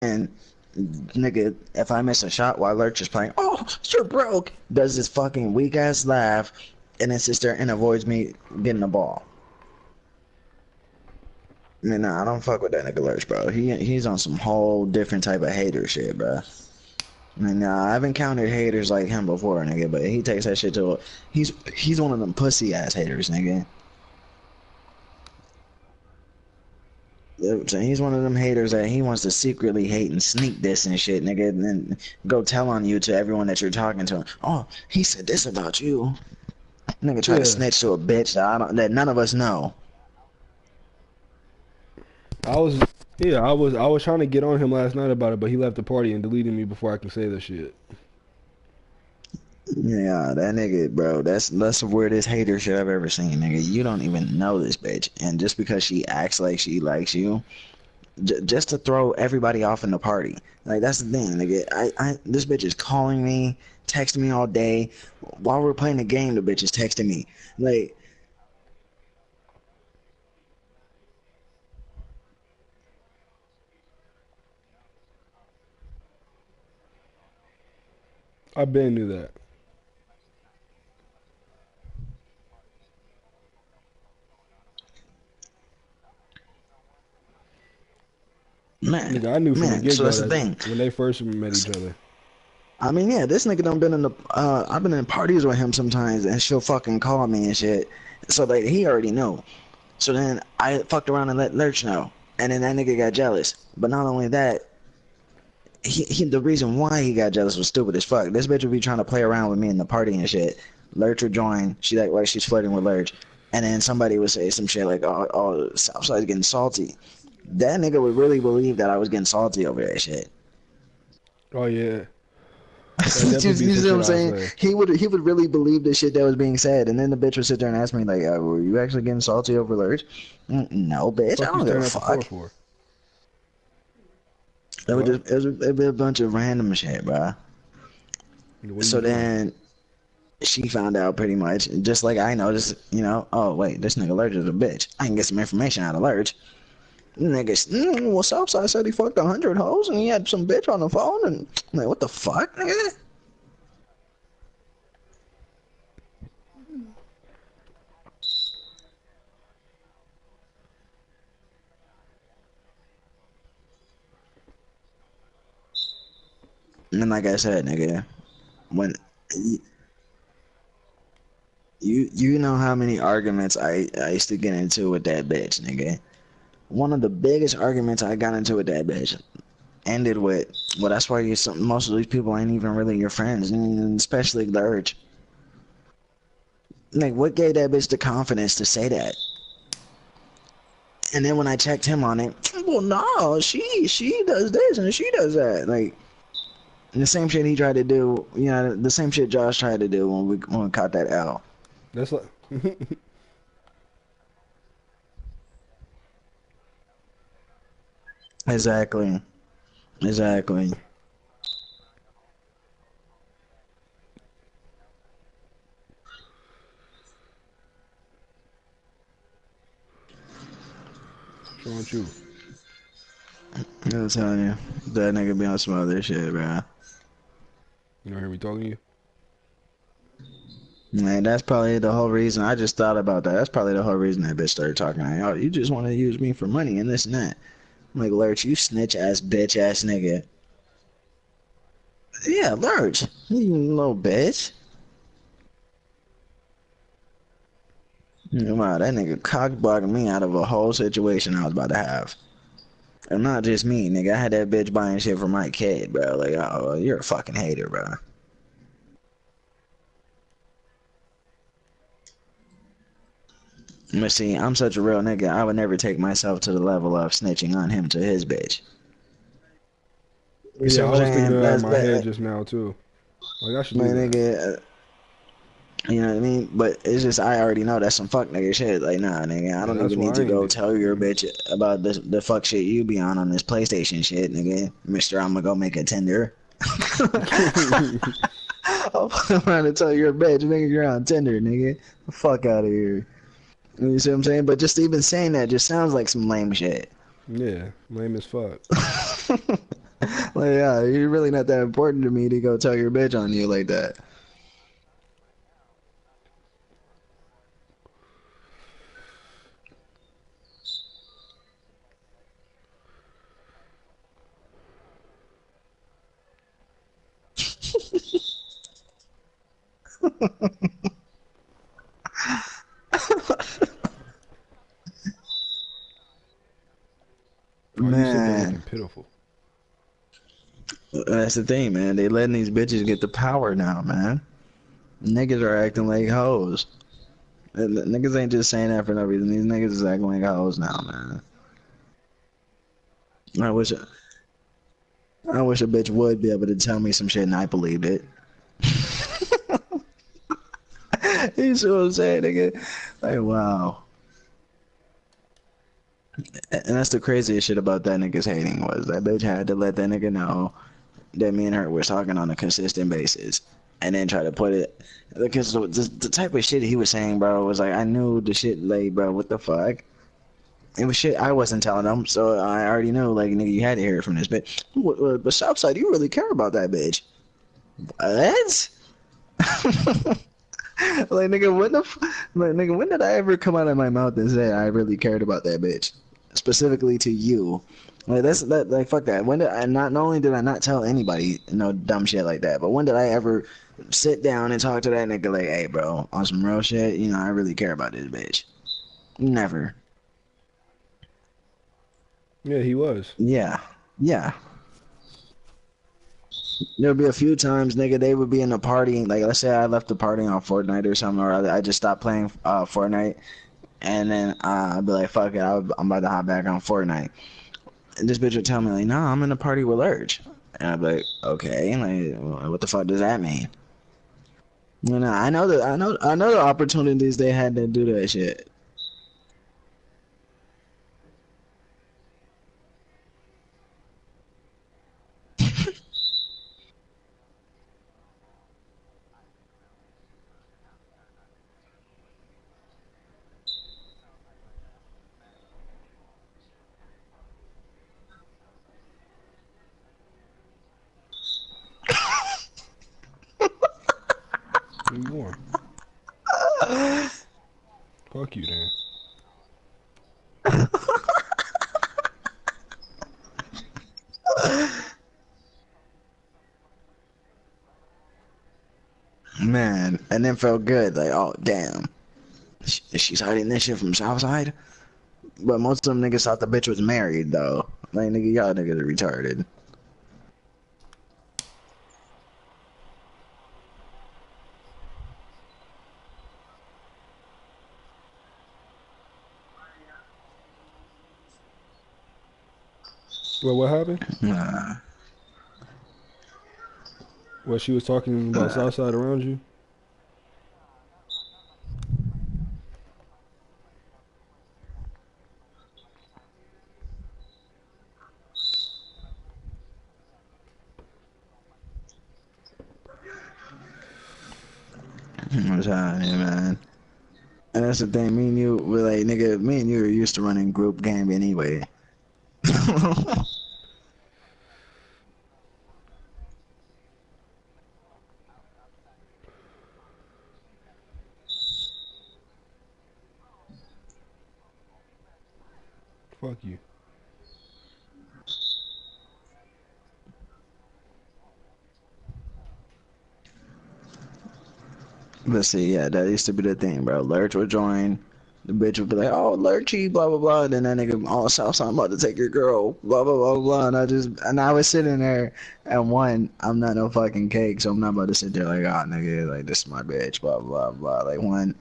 And nigga, if I miss a shot while Lurch is playing, oh, you're broke, does this fucking weak ass laugh, and then sits there and avoids me getting the ball. Man, nah, I don't fuck with that nigga Lurch, bro. He's on some whole different type of hater shit, bro. And I've encountered haters like him before, nigga, but he takes that shit to. He's one of them pussy ass haters, nigga. So he's one of them haters that he wants to secretly hate and sneak this and shit, nigga, and then go tell on you to everyone that you're talking to. Oh, he said this about you. Nigga try to Yeah, snitch to a bitch that none of us know. I was. Yeah, I was trying to get on him last night about it, but he left the party and deleted me before I could say the shit. Yeah, that nigga, bro, that's the weirdest hater shit I've ever seen, nigga. You don't even know this bitch, and just because she acts like she likes you, just to throw everybody off in the party. Like that's the thing, nigga. This bitch is calling me, texting me all day. While we're playing the game, the bitch is texting me. Like, I been knew that. man, Nigga, I knew from the man. get So go that's the that thing. when they first met each other. I mean, yeah, this nigga done been in the. I've been in parties with him sometimes, and she'll fucking call me and shit. So like, he already know. So then I fucked around and let Lurch know, and then that nigga got jealous. But not only that, the reason why he got jealous was stupid as fuck. This bitch would be trying to play around with me in the party and shit. Lurch would join. She like she's flirting with Lurch, and then somebody would say some shit like, "Oh, Southside's getting salty." That nigga would really believe that I was getting salty over that shit. Oh yeah, that you definitely be some see what shit I'm I saying? say. He would really believe the shit that was being said, and then the bitch would sit there and ask me like, "Were you actually getting salty over Lurch?" No, bitch. I Fuck you don't give a staring at the floor fuck. for? It would What? just it'd be a bunch of random shit, bro. What are you So doing? then she found out pretty much, just like I noticed, oh wait, this nigga Lurch is a bitch. I can get some information out of Lurch. Niggas, well, Southside said he fucked 100 hoes and he had some bitch on the phone, and I'm like, what the fuck, nigga? And then, like I said, nigga, when you know how many arguments I used to get into with that bitch, nigga. One of the biggest arguments I got into with that bitch ended with, well, that's why most of these people ain't even really your friends, and especially Lurch. Like, what gave that bitch the confidence to say that? And then when I checked him on it, well, no, she does this and she does that. Like the same shit he tried to do, the same shit Josh tried to do when we caught that L. That's like. Exactly, exactly. Showing you. I'm telling you, that nigga be on some other shit, bro. You don't hear me talking to you? Man, that's probably the whole reason. I just thought about that. That's probably the whole reason that bitch started talking. Like, oh, you just want to use me for money and this and that. I'm like, Lurch, you snitch ass bitch ass nigga. Yeah, Lurch, you little bitch. Wow, that nigga cock blocking me out of a whole situation I was about to have. And not just me, nigga. I had that bitch buying shit for my kid, bro. Like, oh, you're a fucking hater, bro. But see, I'm such a real nigga. I would never take myself to the level of snitching on him to his bitch. You see Yeah, what I I'm was thinking saying? of that in That's my head that, just now too. Like I should my do that. nigga. You know what I mean? But it's just I already know that's some fuck nigga shit. Like, nah, nigga. I Yeah, don't that's even need why I to ain't go it. tell your bitch about the fuck shit you be on this PlayStation shit, nigga. Mister, I'm gonna go make a Tinder. I'm trying to tell your bitch, nigga, you're on Tinder, nigga. Fuck out of here. You see what I'm saying? But just even saying that just sounds like some lame shit. Yeah, lame as fuck. Like, yeah, you're really not that important to me to go tell your bitch on you like that. Why you sit there Man, looking pitiful? that's the thing, man. They letting these bitches get the power now, man. Niggas are acting like hoes. Niggas ain't just saying that for no reason. These niggas is acting like hoes now, man. I wish I wish a bitch would be able to tell me some shit and I believed it. You see what I'm saying, nigga? Like, wow. And that's the craziest shit about that nigga's hating was that bitch had to let that nigga know that me and her was talking on a consistent basis, and then try to put it because the type of shit he was saying, bro, was like I knew the shit, like, bro, what the fuck? It was shit I wasn't telling him, so I already knew, like, nigga, you had to hear it from this bitch. But Southside, you really care about that bitch? What? Like, nigga, like, nigga, when did I ever come out of my mouth and say I really cared about that bitch? Specifically to you. Like, like, fuck that. When did I not only did I not tell anybody no dumb shit like that, but when did I ever sit down and talk to that nigga like, hey, bro, on some real shit, I really care about this bitch? Never. Yeah, he was. Yeah. Yeah. There'll be a few times, nigga, they would be in a party. Like, let's say I left the party on Fortnite or something, or I just stopped playing Fortnite. And then I'd be like, fuck it, I'm about to hop back on Fortnite. And this bitch would tell me, like, no, I'm in a party with Lurch. And I'd be like, okay, like, what the fuck does that mean? I know the opportunities they had to do that shit. You more. Fuck you, then. Man, and then felt good, like, oh, damn. She's hiding this shit from Southside? But most of them niggas thought the bitch was married, though. Like, nigga, y'all niggas are retarded. Well, what happened? Uh, What she was talking about uh, Southside around you? what's happening, man? And that's the thing, me and you, we're like, nigga, me and you are used to running group game anyway. Fuck you. But see, yeah, that used to be the thing, bro. Lurch would join. The bitch would be like, oh, Lurchy, blah, blah, blah. And then that nigga, oh, Southside, I'm about to take your girl, blah, blah, blah, blah. And I was sitting there, and one, I'm not no fucking cake, so I'm not about to sit there like, oh, nigga, like, this is my bitch, blah, blah, blah. Like, one,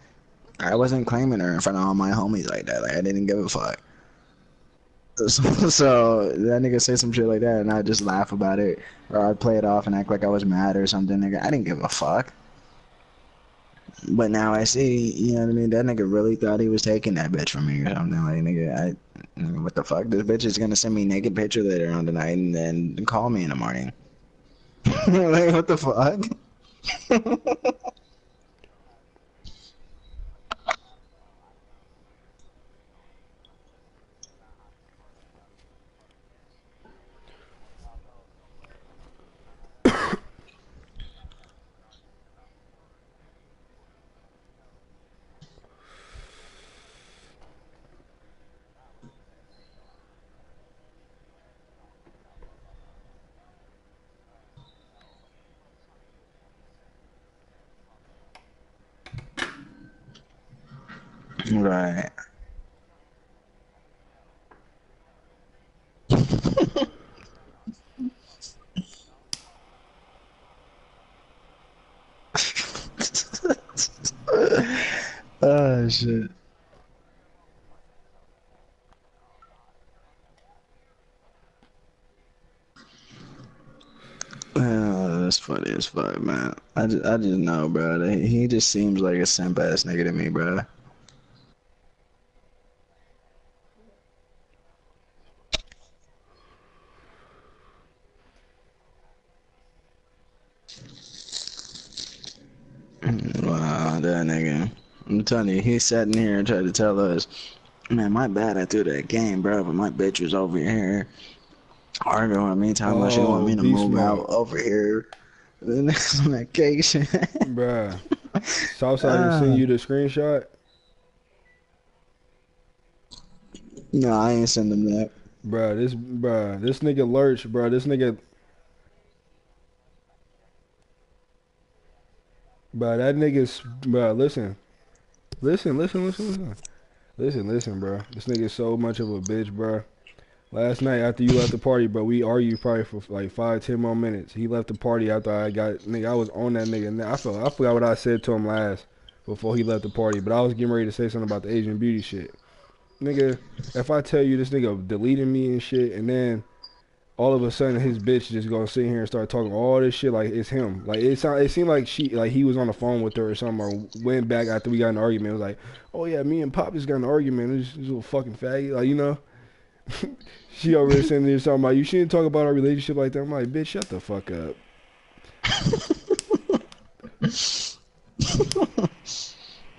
I wasn't claiming her in front of all my homies like that. Like, I didn't give a fuck. So that nigga say some shit like that, and I just laugh about it, or I'd play it off and act like I was mad or something. Nigga, I didn't give a fuck. But now I see, you know what I mean? That nigga really thought he was taking that bitch from me or something. Like, what the fuck? This bitch is gonna send me naked picture later on tonight and then call me in the morning. Like, what the fuck? Right. Oh shit. That's funny as fuck, man. I just know, bro. That he just seems like a simp ass nigga to me, bro. Wow, that nigga. I'm telling you, he sat in here and tried to tell us, man, my bad I threw that game, bro, but my bitch was over here arguing with me, talking about she want Oh, me to beast move out mode, over here. The next vacation. bruh. Southside didn't send uh, you the screenshot, no, I ain't send them that. bruh, this nigga Lurch, bruh, this nigga, bruh, that nigga's, bruh. Listen, bruh. This nigga's so much of a bitch, bruh. Last night after you left the party, bro, we argued probably for like 5, 10 more minutes. He left the party after I got nigga. I was on that nigga. I forgot what I said to him last before he left the party, but I was getting ready to say something about the Asian beauty shit. Nigga, if I tell you this nigga deleting me and shit, and then all of a sudden his bitch just gonna sit here and start talking all this shit like it's him. Like it seemed like he was on the phone with her or something, or went back after we got in an argument. It was like, oh yeah, me and Pop just got in an argument. This little fucking faggot, like you know. She over there sitting there talking about you shouldn't talk about our relationship like that. I'm like, bitch, shut the fuck up.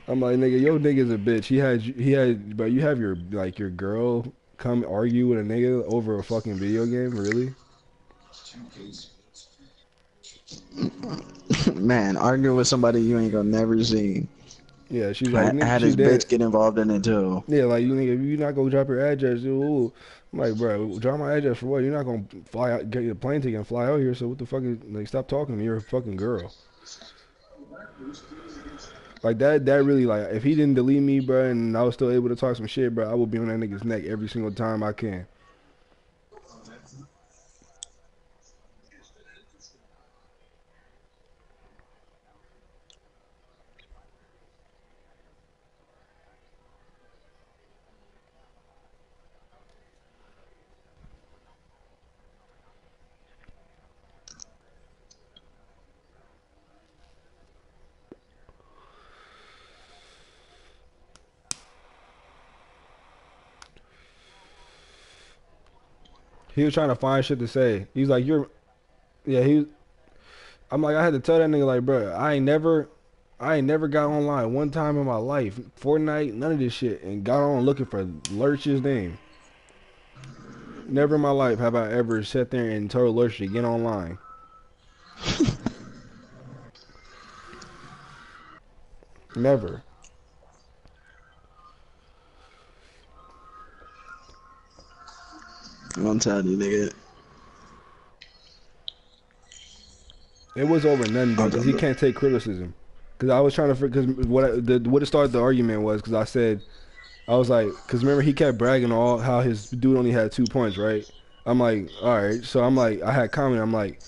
I'm like, nigga, yo nigga's a bitch. But you have your like your girl come argue with a nigga over a fucking video game, really? Man, arguing with somebody you ain't gonna never see. Yeah, she's like, I nigga, had she his did. bitch get involved in it too. Yeah, like you nigga, if you not gonna drop your address, ooh. I'm like, bro, drop my address for what? You're not gonna fly out, get your plane ticket and fly out here. So what the fuck is like? Stop talking to me. You're a fucking girl. Like that really like if he didn't delete me, bro, and I was still able to talk some shit, bro, I would be on that nigga's neck every single time I can. He was trying to find shit to say. He's like, you're, yeah. I'm like, I had to tell that nigga like, bro, I ain't never got online one time in my life. Fortnite, none of this shit, and got on looking for Lurch's name. Never in my life have I ever sat there and told Lurch to get online. Never. I'm telling you, nigga. It was over nothing though, I'm because he talking can't take criticism. Because I was trying to, because what it started the argument was because I said I was like, because remember he kept bragging all how his dude only had 2 points, right? I'm like, all right. So I'm like, I had comment. I'm like,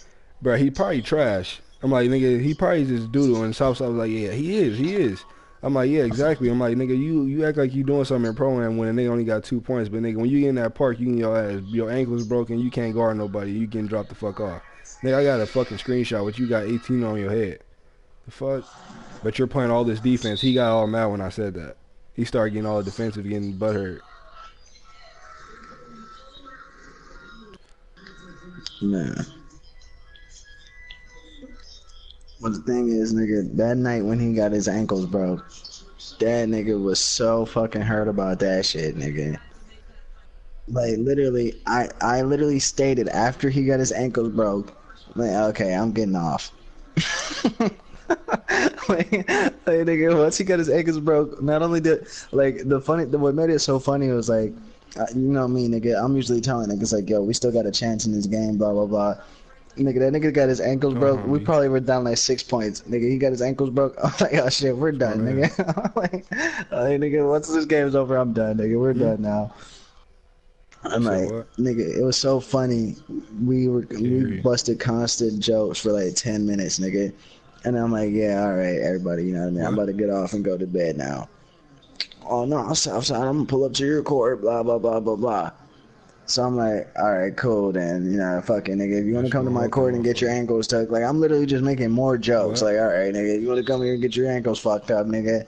bro, he probably trash. I'm like, nigga, he probably just doodle. And Southside was like, yeah, he is. I'm like, yeah, exactly. I'm like, nigga, you act like you doing something in pro-am when a nigga only got 2 points. But nigga, when you get in that park, you get your ass, your ankle's broken, you can't guard nobody, you getting dropped the fuck off. Nigga, I got a fucking screenshot with you got 18 on your head. The fuck? But you're playing all this defense. He got all mad when I said that. He started getting all defensive, getting butthurt. man. But the thing is, nigga, that night when he got his ankles broke, that nigga was so fucking hurt about that shit, nigga. Like literally, I literally stated after he got his ankles broke, like, okay, I'm getting off. like nigga, once he got his ankles broke, not only did like what made it so funny was like, you know me, nigga. I'm usually telling niggas like, yo, we still got a chance in this game, blah blah blah. Nigga, that nigga got his ankles Don't broke. harm We me. probably were down like 6 points. Nigga, he got his ankles broke. I'm like, oh shit, we're It's on done, him. nigga. I'm like, nigga, once this game's over, I'm done, nigga. We're Hmm? done now. You I'm said like, what? nigga, it was so funny. Can't We hear you. busted constant jokes for like 10 minutes, nigga. And I'm like, yeah, all right, everybody, you know what I mean? I'm What? about to get off and go to bed now. Oh no, I'm outside. I'm gonna pull up to your court. Blah blah blah blah blah. So I'm like, all right, cool then. You know, fucking nigga, if you want to Let's come go to my halt that court and get your motherfucker. ankles tucked, like I'm literally just making more jokes. What? Like, all right, nigga, you want to come here and get your ankles fucked up, nigga.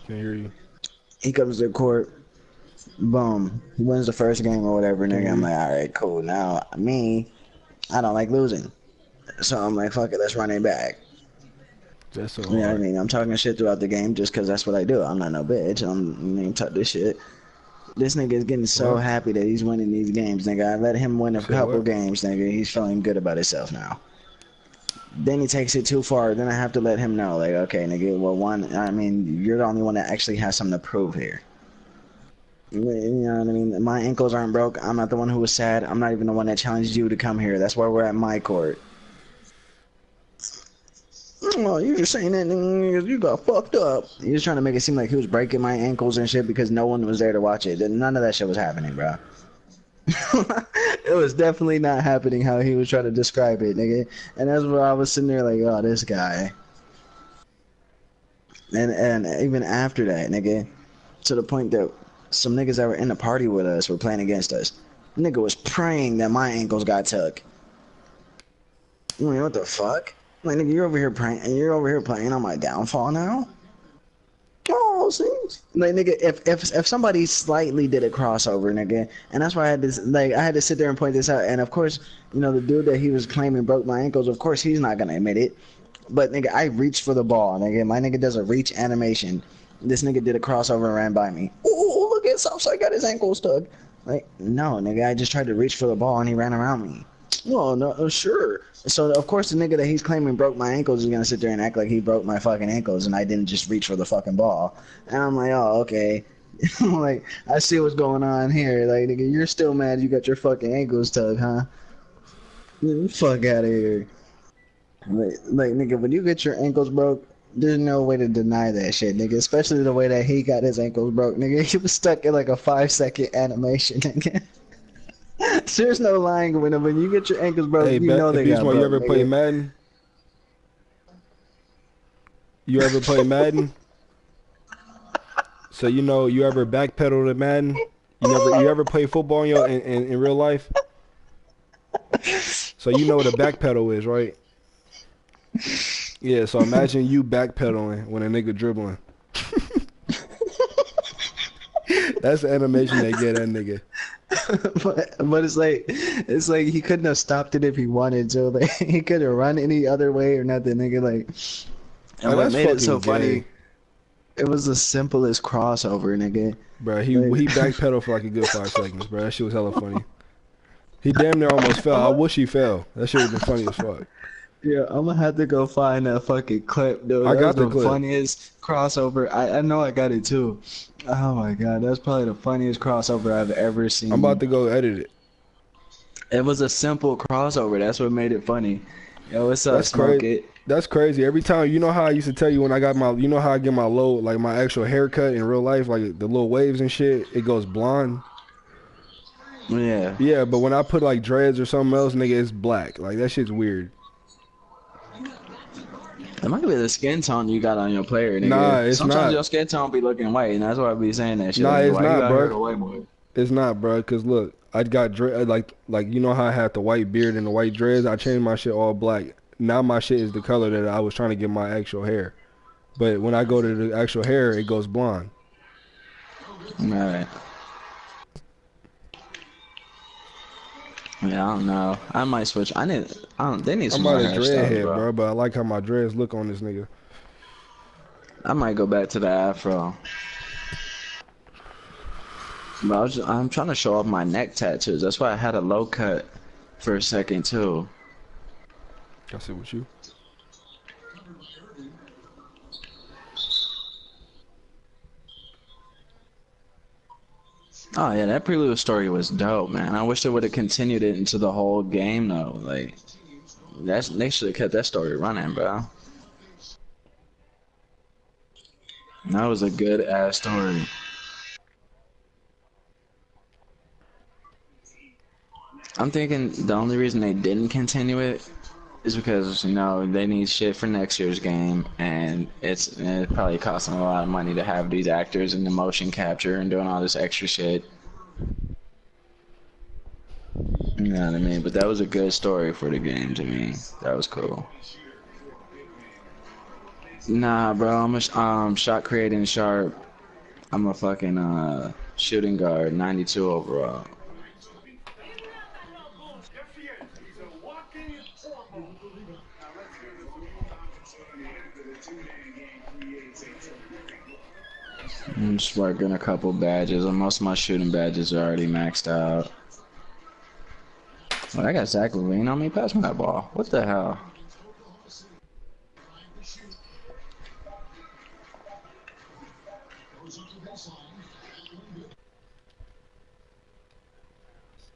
Can't hear you. He comes to the court, boom, he wins the first game or whatever, Can't nigga. hear I'm you. like, all right, cool. Now me, I don't like losing, so I'm like, fuck it, let's run it back. That's so You know what I hard. mean? I'm talking shit throughout the game just because that's what I do. I'm not no bitch. I mean, talk this shit. This nigga is getting so What? happy that he's winning these games, nigga. I let him win You a said couple what? games, nigga. He's feeling good about himself now. Then he takes it too far. Then I have to let him know, like, okay, nigga. Well, one, I mean, you're the only one that actually has something to prove here. You know what I mean? My ankles aren't broke. I'm not the one who was sad. I'm not even the one that challenged you to come here. That's why we're at my court. Well, you just saying that nigga, you got fucked up. He was trying to make it seem like he was breaking my ankles and shit because no one was there to watch it. None of that shit was happening, bro. It was definitely not happening how he was trying to describe it, nigga. And that's where I was sitting there like, oh, this guy. And even after that, nigga, to the point that some niggas that were in the party with us were playing against us. Nigga was praying that my ankles got tucked. I mean, what the fuck? Like, nigga, you're over here praying, and you're over here playing on my downfall now. Oh, see, like nigga, if somebody slightly did a crossover, nigga, and that's why I had this, like, I had to sit there and point this out. And of course, you know, the dude that he was claiming broke my ankles. Of course, he's not gonna admit it. But nigga, I reached for the ball, nigga. My nigga does a reach animation. This nigga did a crossover and ran by me. Ooh, look at Southside got his ankles tugged. Like, no, nigga, I just tried to reach for the ball and he ran around me. Oh no, sure. So of course the nigga that he's claiming broke my ankles is gonna sit there and act like he broke my fucking ankles and I didn't just reach for the fucking ball. And I'm like, oh okay. I'm like, I see what's going on here. Like nigga, you're still mad you got your fucking ankles tugged, huh? Fuck out of here. Like nigga, when you get your ankles broke, there's no way to deny that shit, nigga. Especially the way that he got his ankles broke, nigga. He was stuck in like a 5 second animation, nigga. There's no lying when you get your ankles broke, Hey, you know they Beast got Mode, you broke, ever play nigga. Madden? You ever play Madden? So you know you ever backpedal to Madden? You ever play football in real life? So you know what a backpedal is, right? Yeah, so imagine you backpedaling when a nigga dribbling. That's the animation they get that nigga. But it's like he couldn't have stopped it if he wanted to. Like he couldn't run any other way or nothing, nigga. Like, and Like what that's made it so fucking funny, gay, it was the simplest crossover, nigga. bro. He Like, backpedaled for like a good 5 seconds, bro. That shit was hella funny. He damn near almost fell. I'm I a, wish he fell. That shit would have been funny as fuck. yeah, I'm gonna have to go find that fucking clip, dude. I That was got the the clip. funniest crossover. I know I got it too. Oh my god, that's probably the funniest crossover I've ever I'm about seen. to go edit it. It was a simple crossover. That's what made it funny. Yo, what's up, That's Smoke crazy. It? That's crazy. Every time, you know how I used to tell you when I got my, you know how I get my low, like my actual haircut in real life, like the little waves and shit, it goes blonde. Yeah. Yeah, but when I put like dreads or something else, nigga, it's black. Like that shit's weird. It might be the skin tone you got on your player, Nah, nigga. it's Sometimes not. your skin tone be looking white, and that's why I be saying that shit. Nah, Like, nigga, it's why you not, out here bro. a white boy? It's not, bro. Cause look, I got dread, like you know how I had the white beard and the white dreads. I changed my shit all black. Now my shit is the color that I was trying to get my actual hair. But when I go to the actual hair, it goes blonde. Alright. Yeah, I don't know. I might switch. I don't. They need I'm some about more a hairstyles, dreadhead, bro. bro. But I like how my dreads look on this nigga. I might go back to the afro. But I'm trying to show off my neck tattoos. That's why I had a low cut for a second too. I sit with you. Oh yeah, that prelude story was dope, man. I wish they would have continued it into the whole game though. Like, They should have kept that story running, bro. That was a good ass story. I'm thinking the only reason they didn't continue it is because they need shit for next year's game, and it probably costs them a lot of money to have these actors in the motion capture and doing all this extra shit. You know what I mean? But that was a good story for the game to me. That was cool. Nah, bro, I'm a shot creating sharp. I'm a fucking shooting guard, 92 overall. I'm just working a couple badges. Most of my shooting badges are already maxed out. Well, I got Zach Levine on me. Pass me that ball. What the hell?